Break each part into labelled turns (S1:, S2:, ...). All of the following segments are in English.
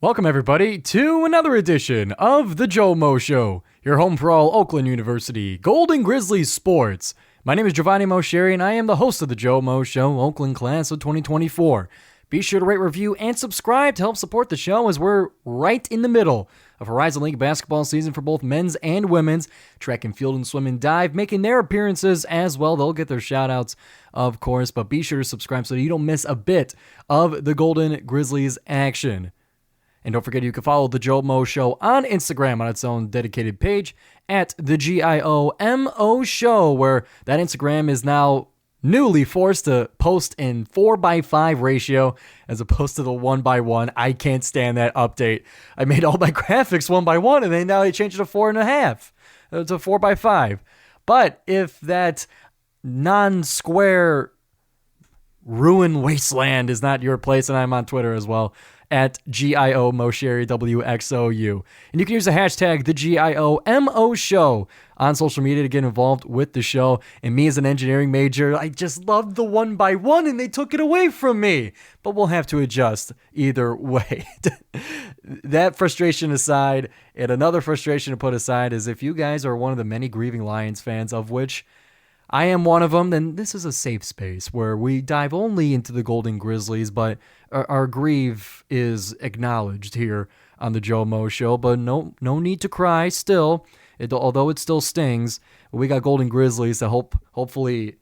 S1: Welcome, everybody, to another edition of the GioMoShow, your home for all Oakland University Golden Grizzlies sports. My name is Giovanni Mosheri, and I am the host of the GioMoShow Oakland Class of 2024. Be sure to rate, review, and subscribe to help support the show as we're right in the middle of Horizon League basketball season for both men's and women's. Track and field and swim and dive making their appearances as well. They'll get their shout-outs, of course, but be sure to subscribe so you don't miss a bit of the Golden Grizzlies action. And don't forget, you can follow the GioMoShow on Instagram on its own dedicated page at the GioMoShow, where that Instagram is now newly forced to post in 4:5 ratio as opposed to the 1:1. I can't stand that update. I made all my graphics 1:1, and then now they changed it to 4.5, to 4:5. But if that non-square ruin wasteland is not your place, and I'm on Twitter as well, at GioMoShow, WXOU. And you can use the hashtag the GioMoShow on social media to get involved with the show. And me as an engineering major, I just loved the 1:1 and they took it away from me. But we'll have to adjust either way. That frustration aside, and another frustration to put aside is if you guys are one of the many grieving Lions fans, of which I am one of them, then this is a safe space where we dive only into the Golden Grizzlies, but our grief is acknowledged here on the GioMoShow. But no need to cry still, although it still stings. We got Golden Grizzlies to hopefully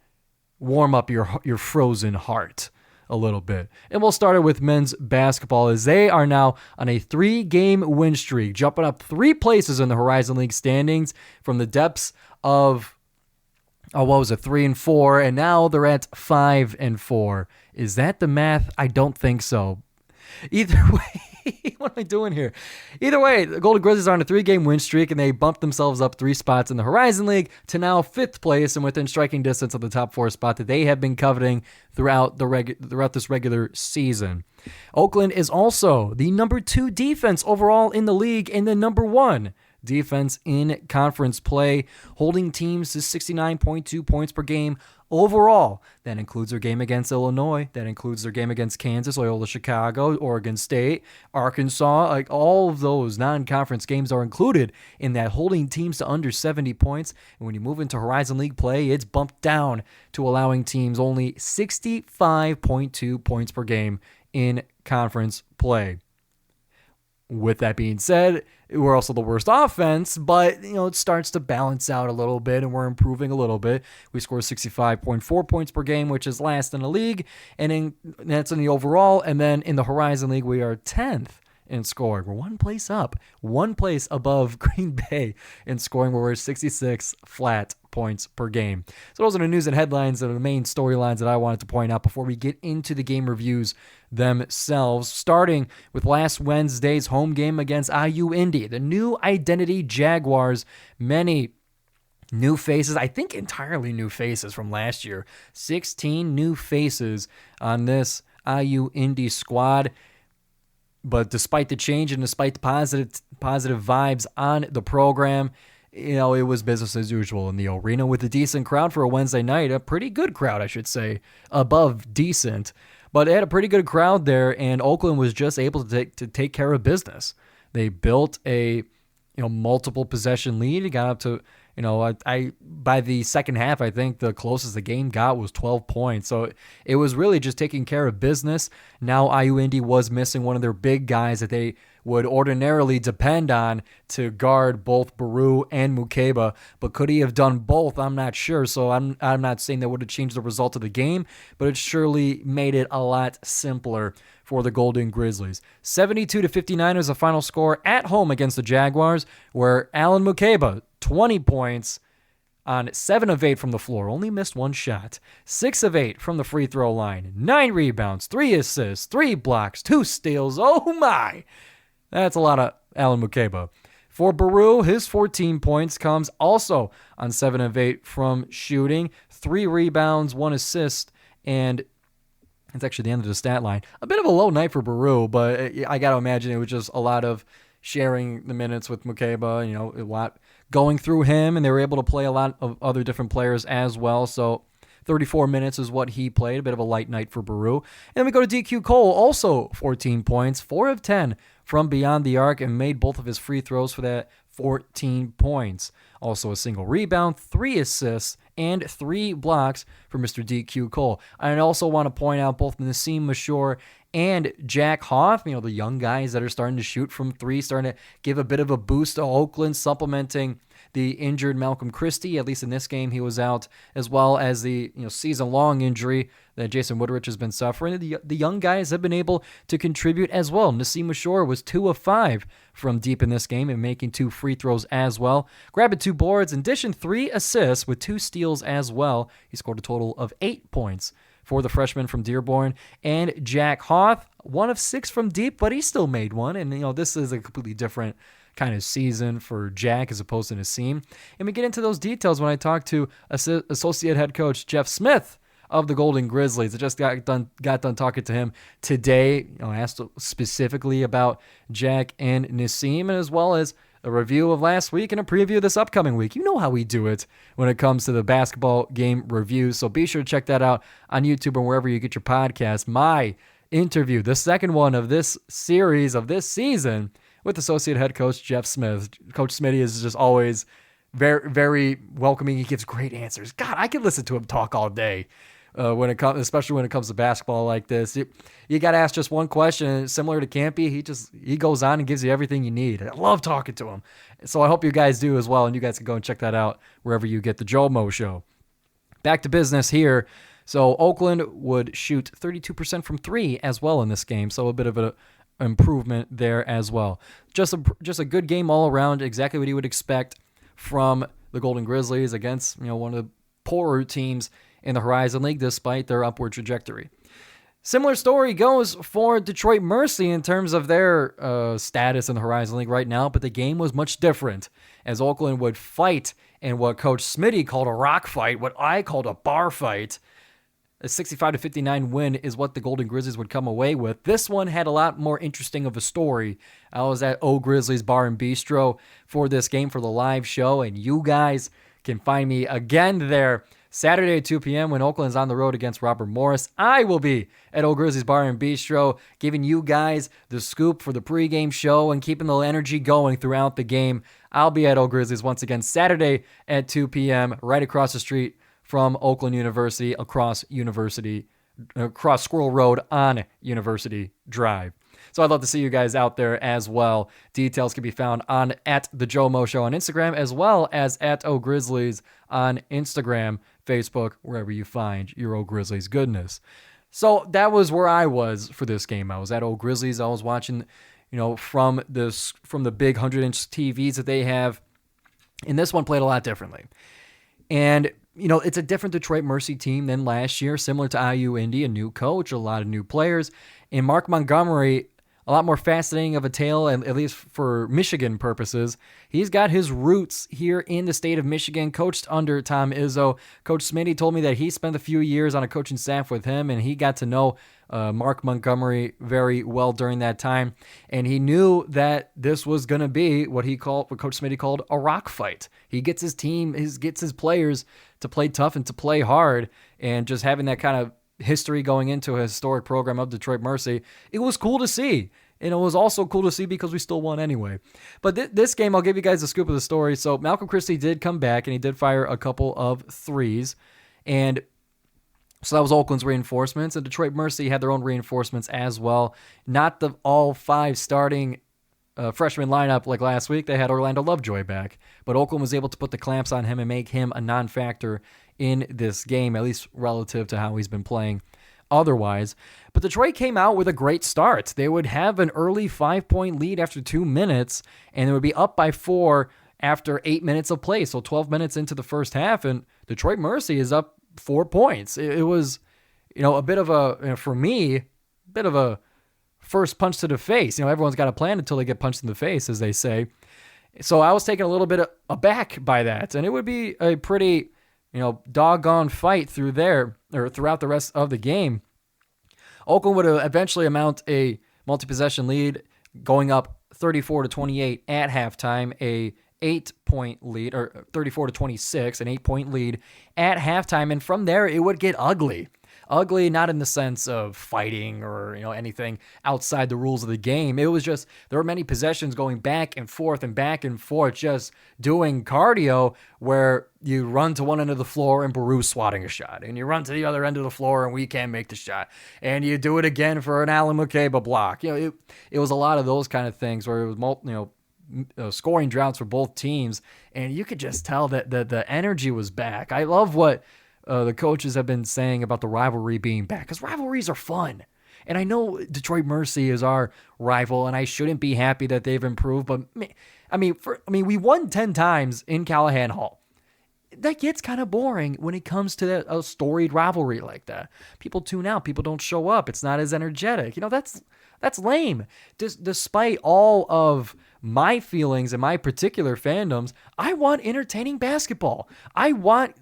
S1: warm up your frozen heart a little bit. And we'll start it with men's basketball as they are now on a 3-game win streak, jumping up 3 places in the Horizon League standings from the depths of 3-4, and now they're at 5-4. Is that the math? I don't think so. Either way, what am I doing here? Either way, the Golden Grizzlies are on a 3-game win streak, and they bumped themselves up 3 spots in the Horizon League to now 5th place and within striking distance of the top 4 spot that they have been coveting throughout this regular season. Oakland is also the number 2 defense overall in the league and the number 1 defense in conference play, holding teams to 69.2 points per game overall. That includes their game against Illinois. That includes their game against Kansas, Loyola Chicago, Oregon State, Arkansas. Like all of those non-conference games are included in that, holding teams to under 70 points. And when you move into Horizon League play, it's bumped down to allowing teams only 65.2 points per game in conference play. With that being said, we're also the worst offense, but it starts to balance out a little bit, and we're improving a little bit. We score 65.4 points per game, which is last in the league, and that's in the overall. And then in the Horizon League, we are 10th in scoring. We're 1 place up, 1 place above Green Bay in scoring, where we're 66 flat points per game. So those are the news and headlines that are the main storylines that I wanted to point out before we get into the game reviews themselves, starting with last Wednesday's home game against IU Indy, the new identity Jaguars. Many new faces, I think entirely new faces from last year. 16 new faces on this IU Indy squad. But despite the change and despite the positive vibes on the program, it was business as usual in the arena with a decent crowd for a Wednesday night. A pretty good crowd, I should say, above decent. But they had a pretty good crowd there, and Oakland was just able to take care of business. They built a multiple possession lead. It got up to by the second half, I think the closest the game got was 12 points. So it was really just taking care of business. Now IU Indy was missing one of their big guys that they would ordinarily depend on to guard both Baru and Mukeba, but could he have done both? I'm not sure. So I'm not saying that would have changed the result of the game, but it surely made it a lot simpler for the Golden Grizzlies. 72-59 is the final score at home against the Jaguars, where Alan Mukeba, 20 points on 7 of 8 from the floor, only missed 1 shot, 6 of 8 from the free throw line, 9 rebounds, 3 assists, 3 blocks, 2 steals. Oh my! That's a lot of Alan Mukeba. For Baru, his 14 points comes also on 7 of 8 from shooting, 3 rebounds, 1 assist, and it's actually the end of the stat line. A bit of a low night for Baru, but I got to imagine it was just a lot of sharing the minutes with Mukeba, a lot going through him, and they were able to play a lot of other different players as well. So 34 minutes is what he played, a bit of a light night for Baru. And then we go to DQ Cole, also 14 points, 4 of 10 from beyond the arc and made both of his free throws for that 14 points. Also a single rebound, 3 assists, and 3 blocks for Mr. DQ Cole. I also want to point out both Nassim Mashore and Jack Hoff, the young guys that are starting to shoot from 3, starting to give a bit of a boost to Oakland, supplementing the injured Malcolm Christie. At least in this game, he was out, as well as the season-long injury that Jason Woodrich has been suffering. The young guys have been able to contribute as well. Nassim Mashore was 2 of 5 from deep in this game and making 2 free throws as well. Grabbing 2 boards and dishing 3 assists with 2 steals as well. He scored a total of 8 points for the freshman from Dearborn. And Jack Hoff, 1 of 6 from deep, but he still made 1. And, this is a completely different kind of season for Jack as opposed to Nassim. And we get into those details when I talk to associate head coach Jeff Smith of the Golden Grizzlies. I just got done talking to him today. I asked specifically about Jack and Nassim, and as well as a review of last week and a preview of this upcoming week. You know how we do it when it comes to the basketball game reviews, so be sure to check that out on YouTube or wherever you get your podcast. My interview, the second one of this series of this season, with associate head coach Jeff Smith. Coach Smitty is just always very, very welcoming. He gives great answers. God, I could listen to him talk all day. Especially when it comes to basketball like this, you got to ask just one question. Similar to Campy, he goes on and gives you everything you need. I love talking to him, so I hope you guys do as well, and you guys can go and check that out wherever you get the GioMoShow. Back to business here. So Oakland would shoot 32% from 3 as well in this game, so a bit of an improvement there as well. Just a good game all around, exactly what you would expect from the Golden Grizzlies against one of the poorer teams in the Horizon League, despite their upward trajectory. Similar story goes for Detroit Mercy in terms of their status in the Horizon League right now, but the game was much different, as Oakland would fight in what Coach Smitty called a rock fight, what I called a bar fight. A 65-59 win is what the Golden Grizzlies would come away with. This one had a lot more interesting of a story. I was at O Grizzlies Bar and Bistro for this game for the live show, and you guys can find me again there Saturday at 2 p.m. when Oakland's on the road against Robert Morris. I will be at O Grizzlies Bar and Bistro giving you guys the scoop for the pregame show and keeping the energy going throughout the game. I'll be at O Grizzlies once again Saturday at 2 p.m. right across the street from Oakland University, across Squirrel Road on University Drive. So I'd love to see you guys out there as well. Details can be found at the GioMoShow on Instagram, as well as at O Grizzlies on Instagram, Facebook, wherever you find your O Grizzlies goodness. So that was where I was for this game. I was at O Grizzlies. I was watching, from the big 100-inch TVs that they have, and this one played a lot differently. And it's a different Detroit Mercy team than last year, similar to IU Indy, a new coach, a lot of new players. And Mark Montgomery, a lot more fascinating of a tale, and at least for Michigan purposes. He's got his roots here in the state of Michigan, coached under Tom Izzo. Coach Smitty told me that he spent a few years on a coaching staff with him, and he got to know Mark Montgomery very well during that time. And he knew that this was going to be what Coach Smitty called a rock fight. He gets his team, gets his players to play tough and to play hard, and just having that kind of history going into a historic program of Detroit Mercy, it was cool to see. And it was also cool to see because we still won anyway. But this game, I'll give you guys the scoop of the story. So Malcolm Christie did come back, and he did fire a couple of threes. And so that was Oakland's reinforcements. And Detroit Mercy had their own reinforcements as well. Not the all 5 starting freshman lineup like last week. They had Orlando Lovejoy back. But Oakland was able to put the clamps on him and make him a non-factor in this game, at least relative to how he's been playing otherwise. But Detroit came out with a great start. They would have an early 5-point lead after 2 minutes, and they would be up by 4 after 8 minutes of play. So 12 minutes into the first half, and Detroit Mercy is up 4 points. It was, a bit of for me, a bit of a first punch to the face. Everyone's got a plan until they get punched in the face, as they say. So I was taken a little bit aback by that, and it would be a pretty doggone fight throughout the rest of the game. Oakland would eventually amount a multi-possession lead, going up 34-28 at halftime, a 8-point lead, or 34-26, an 8-point lead at halftime, and from there it would get ugly. Ugly, not in the sense of fighting or, anything outside the rules of the game. It was just, there were many possessions going back and forth, just doing cardio where you run to one end of the floor and Baru's swatting a shot, and you run to the other end of the floor and we can't make the shot, and you do it again for an Alan Mukeba block. It was a lot of those kind of things where it was scoring droughts for both teams, and you could just tell that the energy was back. I love what the coaches have been saying about the rivalry being back, because rivalries are fun. And I know Detroit Mercy is our rival, and I shouldn't be happy that they've improved, but we won 10 times in Callahan Hall. That gets kind of boring when it comes to a storied rivalry like that. People tune out. People don't show up. It's not as energetic. That's lame. Despite all of my feelings and my particular fandoms, I want entertaining basketball. I want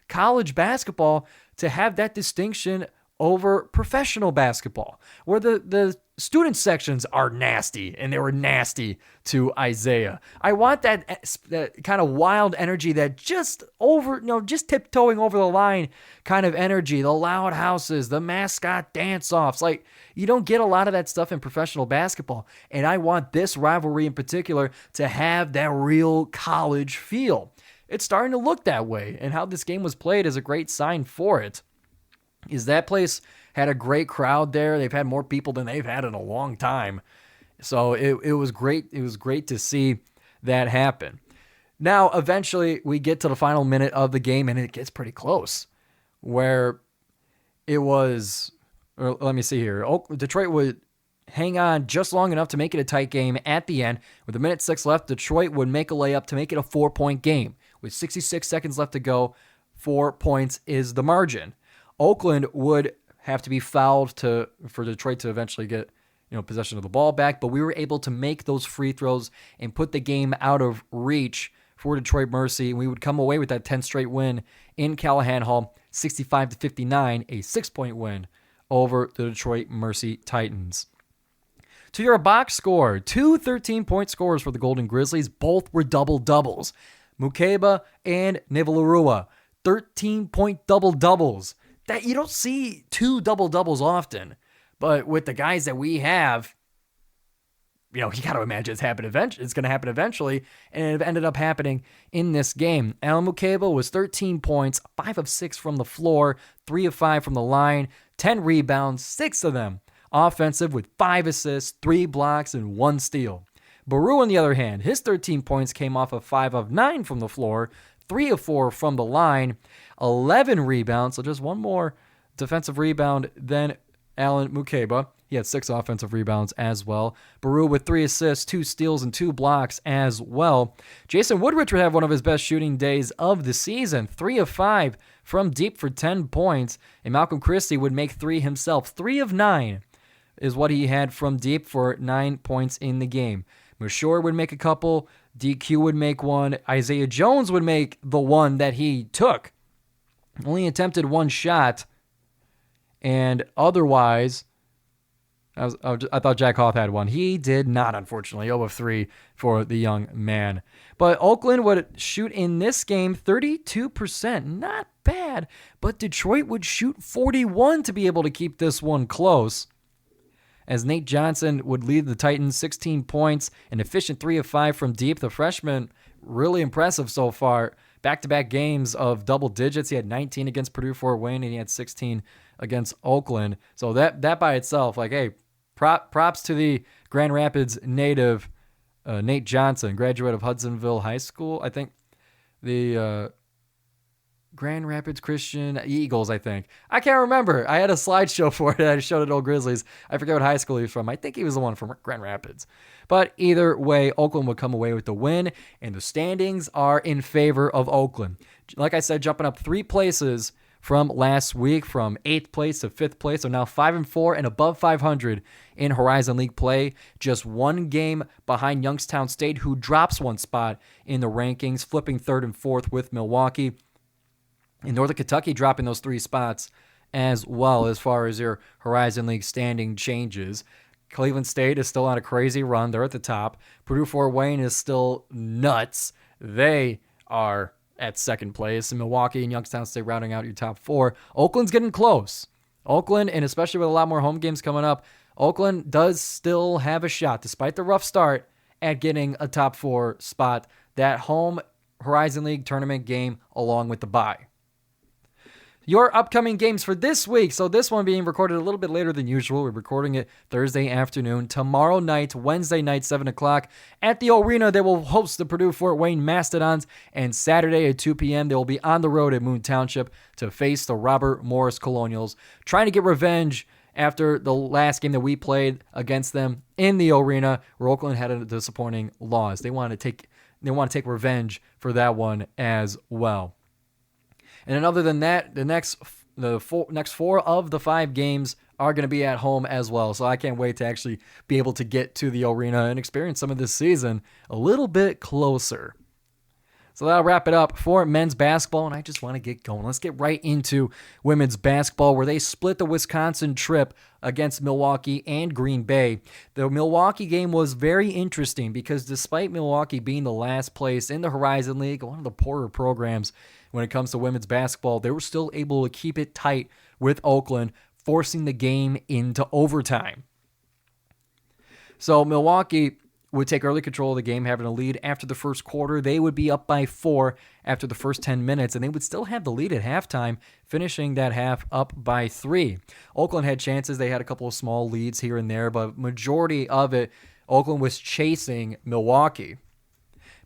S1: college basketball to have that distinction over professional basketball, where the student sections are nasty, and they were nasty to Isaiah. I want that kind of wild energy, that just tiptoeing over the line kind of energy, the loud houses, the mascot dance-offs. Like, you don't get a lot of that stuff in professional basketball, and I want this rivalry in particular to have that real college feel. It's starting to look that way, and how this game was played is a great sign for it. Is that place had a great crowd there. They've had more people than they've had in a long time. So it was great. It was great to see that happen. Now, eventually, we get to the final minute of the game, and it gets pretty close. Where it was, or let me see here. Detroit would hang on just long enough to make it a tight game at the end. With 1:06 left, Detroit would make a layup to make it a 4-point game. With 66 seconds left to go, 4 points is the margin. Oakland would have to be fouled for Detroit to eventually get possession of the ball back, but we were able to make those free throws and put the game out of reach for Detroit Mercy, and we would come away with that 10 straight win in Callahan Hall, 65-59, a 6-point win over the Detroit Mercy Titans. To your box score, 2 13-point scores for the Golden Grizzlies. Both were double-doubles. Mukeba and Nivalarua, 13-point double-doubles. That you don't see 2 double-doubles often, but with the guys that we have, you got to imagine it's going to happen eventually, and it ended up happening in this game. Alan Mukeba was 13 points, 5 of 6 from the floor, 3 of 5 from the line, 10 rebounds, 6 of them offensive, with 5 assists, 3 blocks, and 1 steal. Baru, on the other hand, his 13 points came off of 5 of 9 from the floor, 3 of 4 from the line, 11 rebounds, so just one more defensive rebound than Alan Mukeba. He had 6 offensive rebounds as well. Baru with 3 assists, 2 steals, and 2 blocks as well. Jason Woodrich would have one of his best shooting days of the season, 3 of 5 from deep for 10 points, and Malcolm Christie would make 3 himself. 3 of 9 is what he had from deep for 9 points in the game. Mashore would make a couple, DQ would make 1, Isaiah Jones would make the one that he took. Only attempted 1 shot, and otherwise, I thought Jack Hoff had 1. He did not, unfortunately. 0 of 3 for the young man. But Oakland would shoot in this game 32%. Not bad, but Detroit would shoot 41 to be able to keep this one close. As Nate Johnson would lead the Titans, 16 points, an efficient 3 of 5 from deep. The freshman, really impressive so far. Back-to-back games of double digits. He had 19 against Purdue Fort Wayne, and he had 16 against Oakland. So that by itself, props to the Grand Rapids native Nate Johnson, graduate of Hudsonville High School. I think the Grand Rapids Christian Eagles, I think. I can't remember. I had a slideshow for it that I showed at Old Grizzlies. I forget what high school he was from. I think he was the one from Grand Rapids. But either way, Oakland would come away with the win, and the standings are in favor of Oakland. Like I said, jumping up 3 places from last week, from 8th place to 5th place. So now 5-4 and above 500 in Horizon League play. Just 1 game behind Youngstown State, who drops 1 spot in the rankings, flipping 3rd and 4th with Milwaukee. In Northern Kentucky, dropping those 3 spots as well as far as your Horizon League standing changes. Cleveland State is still on a crazy run. They're at the top. Purdue Fort Wayne is still nuts. They are at 2nd place. And Milwaukee and Youngstown State rounding out your top 4. Oakland's getting close. Oakland, and especially with a lot more home games coming up, Oakland does still have a shot, despite the rough start, at getting a top 4 spot, that home Horizon League tournament game along with the bye. Your upcoming games for this week. So this one being recorded a little bit later than usual. We're recording it Thursday afternoon. Tomorrow night, Wednesday night, 7 o'clock at the arena, they will host the Purdue Fort Wayne Mastodons. And Saturday at 2 p.m., they will be on the road at Moon Township to face the Robert Morris Colonials, trying to get revenge after the last game that we played against them in the arena, where Oakland had a disappointing loss. They want to take revenge for that one as well. And then other than that, the next 4 of the 5 games are going to be at home as well. So I can't wait to actually be able to get to the arena and experience some of this season a little bit closer. So that'll wrap it up for men's basketball, and I just want to get going. Let's get right into women's basketball, where they split the Wisconsin trip against Milwaukee and Green Bay. The Milwaukee game was very interesting because despite Milwaukee being the last place in the Horizon League, one of the poorer programs when it comes to women's basketball, they were still able to keep it tight with Oakland, forcing the game into overtime. So Milwaukee would take early control of the game, having a lead after the first quarter. They would be up by 4 after the first 10 minutes, and they would still have the lead at halftime, finishing that half up by 3. Oakland had chances. They had a couple of small leads here and there, but majority of it, Oakland was chasing Milwaukee.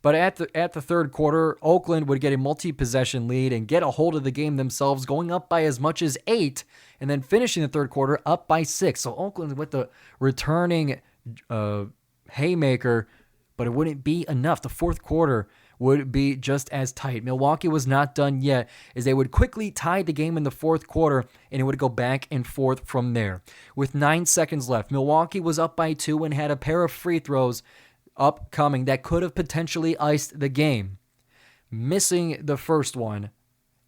S1: But at the third quarter, Oakland would get a multi-possession lead and get a hold of the game themselves, going up by as much as 8, and then finishing the third quarter up by 6. So Oakland with the returning haymaker, but it wouldn't be enough. The fourth quarter would be just as tight. Milwaukee was not done yet, as they would quickly tie the game in the fourth quarter, and it would go back and forth from there. With 9 seconds left, Milwaukee was up by 2 and had a pair of free throws upcoming that could have potentially iced the game, missing the first one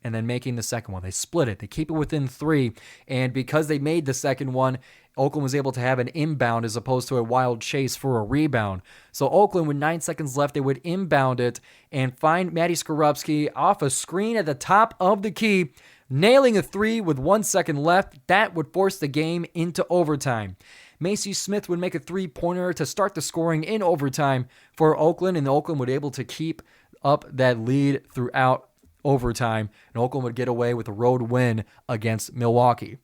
S1: and then making the second one. They split it. They keep it within 3, and because they made the second one, Oakland was able to have an inbound as opposed to a wild chase for a rebound. So Oakland, with 9 seconds left, they would inbound it and find Maddie Skorupski off a screen at the top of the key, nailing a 3 with 1 second left. That would force the game into overtime. Macy Smith would make a 3-pointer to start the scoring in overtime for Oakland, and Oakland would able to keep up that lead throughout overtime, and Oakland would get away with a road win against Milwaukee.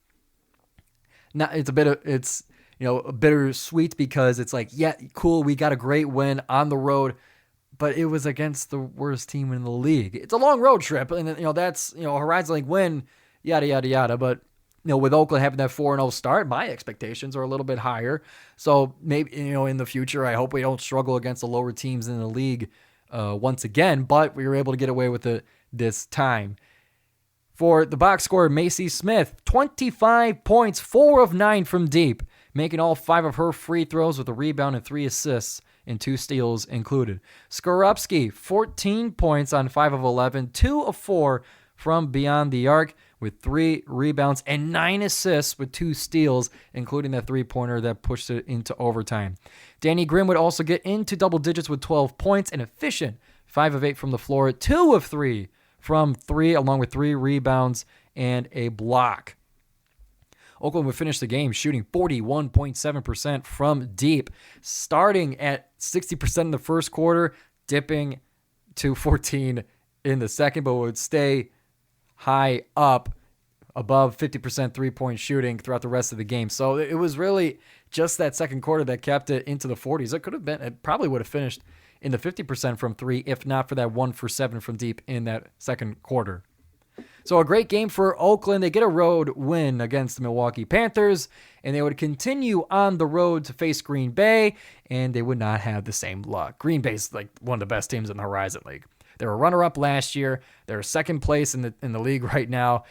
S1: Now it's a bittersweet because it's like, yeah, cool, we got a great win on the road, but it was against the worst team in the league. It's a long road trip, and that's Horizon League win, yada yada yada, but with Oakland having that 4-0 start, my expectations are a little bit higher. So maybe, in the future, I hope we don't struggle against the lower teams in the league once again, but we were able to get away with it this time. For the box score, Macy Smith, 25 points, 4 of 9 from deep, making all 5 of her free throws with a rebound and 3 assists and 2 steals included. Skorupski, 14 points on 5 of 11, 2 of 4 from beyond the arc, with 3 rebounds and 9 assists with 2 steals, including that 3-pointer that pushed it into overtime. Danny Grimm would also get into double digits with 12 points, an efficient 5 of 8 from the floor, 2 of 3 from 3, along with 3 rebounds and a block. Oakland would finish the game shooting 41.7% from deep, starting at 60% in the first quarter, dipping to 14 in the second, but would stay high up above 50% three-point shooting throughout the rest of the game. So it was really just that second quarter that kept it into the 40s. It probably would have finished in the 50% from 3 if not for that 1 for 7 from deep in that second quarter. So a great game for Oakland. They get a road win against the Milwaukee Panthers, and they would continue on the road to face Green Bay, and they would not have the same luck. Green Bay's like one of the best teams in the Horizon League. They were runner-up last year. They're second place in the league right now,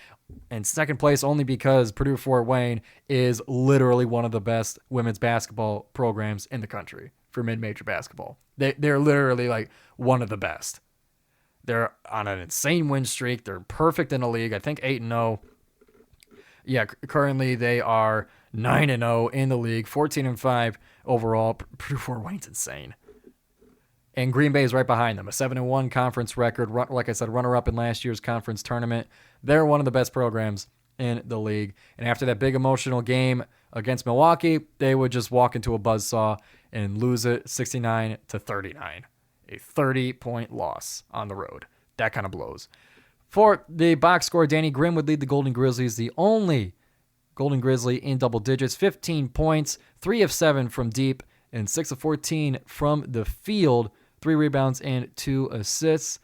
S1: and second place only because Purdue Fort Wayne is literally one of the best women's basketball programs in the country for mid-major basketball. They're literally like one of the best. They're on an insane win streak. They're perfect in the league. I think 8-0. Yeah, currently they are 9-0 in the league, 14-5 overall. Purdue Fort Wayne's insane. And Green Bay is right behind them, a 7-1 conference record. Like I said, runner-up in last year's conference tournament. They're one of the best programs in the league. And after that big emotional game against Milwaukee, they would just walk into a buzzsaw and lose it 69-39. A 30-point loss on the road. That kind of blows. For the box score, Danny Grimm would lead the Golden Grizzlies, the only Golden Grizzly in double digits, 15 points, 3 of 7 from deep, and 6 of 14 from the field, 3 rebounds and 2 assists.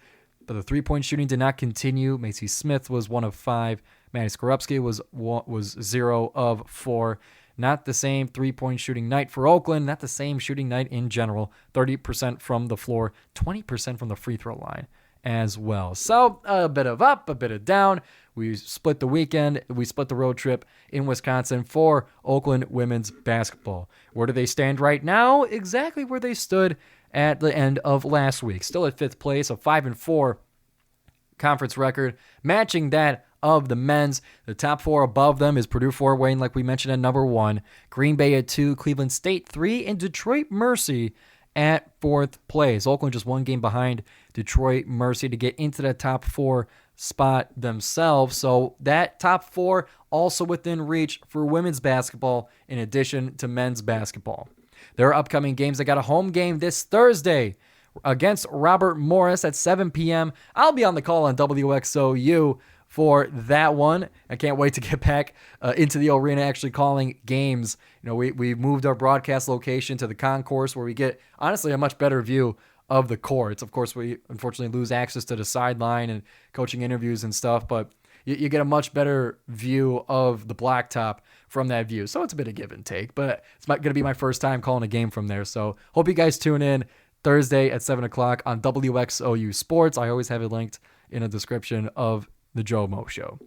S1: But the three-point shooting did not continue. Macy Smith was 1 of 5. Maddie Skorupski was 0 of 4. Not the same three-point shooting night for Oakland. Not the same shooting night in general. 30% from the floor, 20% from the free throw line as well. So a bit of up, a bit of down. We split the weekend. We split the road trip in Wisconsin for Oakland women's basketball. Where do they stand right now? Exactly where they stood at the end of last week. Still at 5th place, a 5-4 conference record, matching that of the men's. The top 4 above them is Purdue Fort Wayne, like we mentioned, at number 1, Green Bay at 2, Cleveland State 3, and Detroit Mercy at 4th place. Oakland just 1 game behind Detroit Mercy to get into that top 4 spot themselves. So that top 4 also within reach for women's basketball in addition to men's basketball. There are upcoming games. They got a home game this Thursday against Robert Morris at 7 p.m. I'll be on the call on WXOU for that one. I can't wait to get back into the arena actually calling games. You know, we moved our broadcast location to the concourse where we get, honestly, a much better view of the courts. Of course, we unfortunately lose access to the sideline and coaching interviews and stuff, but you get a much better view of the blacktop from that view. So it's a bit of give and take, but it's going to be my first time calling a game from there. So hope you guys tune in Thursday at 7 o'clock on WXOU Sports. I always have it linked in the description of the GioMoShow.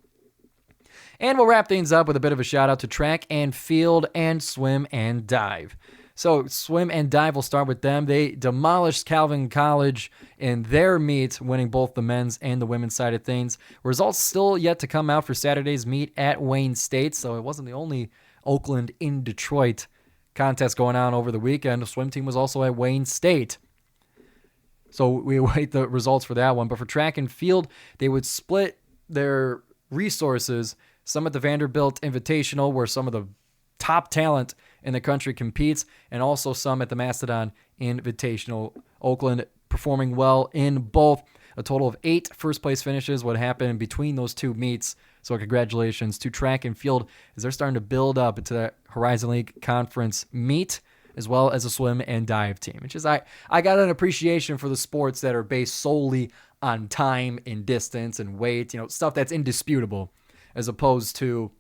S1: And we'll wrap things up with a bit of a shout out to track and field and swim and dive. So swim and dive, we'll start with them. They demolished Calvin College in their meet, winning both the men's and the women's side of things. Results still yet to come out for Saturday's meet at Wayne State, so it wasn't the only Oakland in Detroit contest going on over the weekend. The swim team was also at Wayne State. So we await the results for that one. But for track and field, they would split their resources, some at the Vanderbilt Invitational, where some of the top talent in the country competes, and also some at the Mastodon Invitational. Oakland performing well in both. A total of 8 first-place finishes would happen between those two meets. So congratulations to track and field as they're starting to build up into that Horizon League Conference meet, as well as a swim and dive team. Which is, I got an appreciation for the sports that are based solely on time and distance and weight, stuff that's indisputable, as opposed to,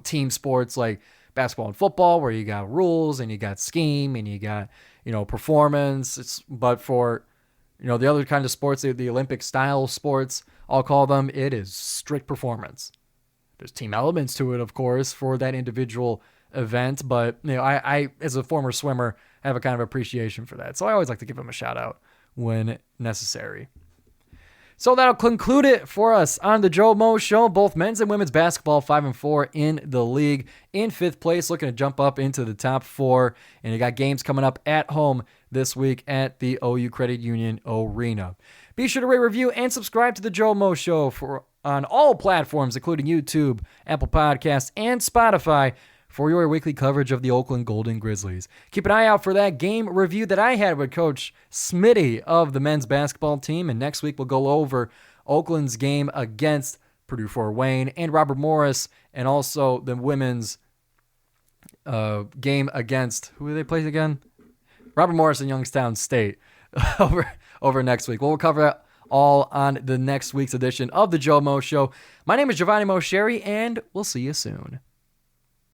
S1: team sports like basketball and football, where you got rules and you got scheme and you got, performance. But for, the other kind of sports, the Olympic style sports, I'll call them, it is strict performance. There's team elements to it, of course, for that individual event. But, I as a former swimmer, have a kind of appreciation for that. So I always like to give them a shout out when necessary. So that'll conclude it for us on the GioMoShow. Both men's and women's basketball 5-4 in the league. In 5th place, looking to jump up into the top 4. And you got games coming up at home this week at the OU Credit Union Arena. Be sure to rate, review, and subscribe to the GioMoShow on all platforms, including YouTube, Apple Podcasts, and Spotify, for your weekly coverage of the Oakland Golden Grizzlies. Keep an eye out for that game review that I had with Coach Smitty of the men's basketball team. And next week we'll go over Oakland's game against Purdue Fort Wayne and Robert Morris, and also the women's game against, who do they play again? Robert Morris and Youngstown State over next week. We'll cover that all on the next week's edition of the GioMoShow. My name is Giovanni Mosheri, and we'll see you soon.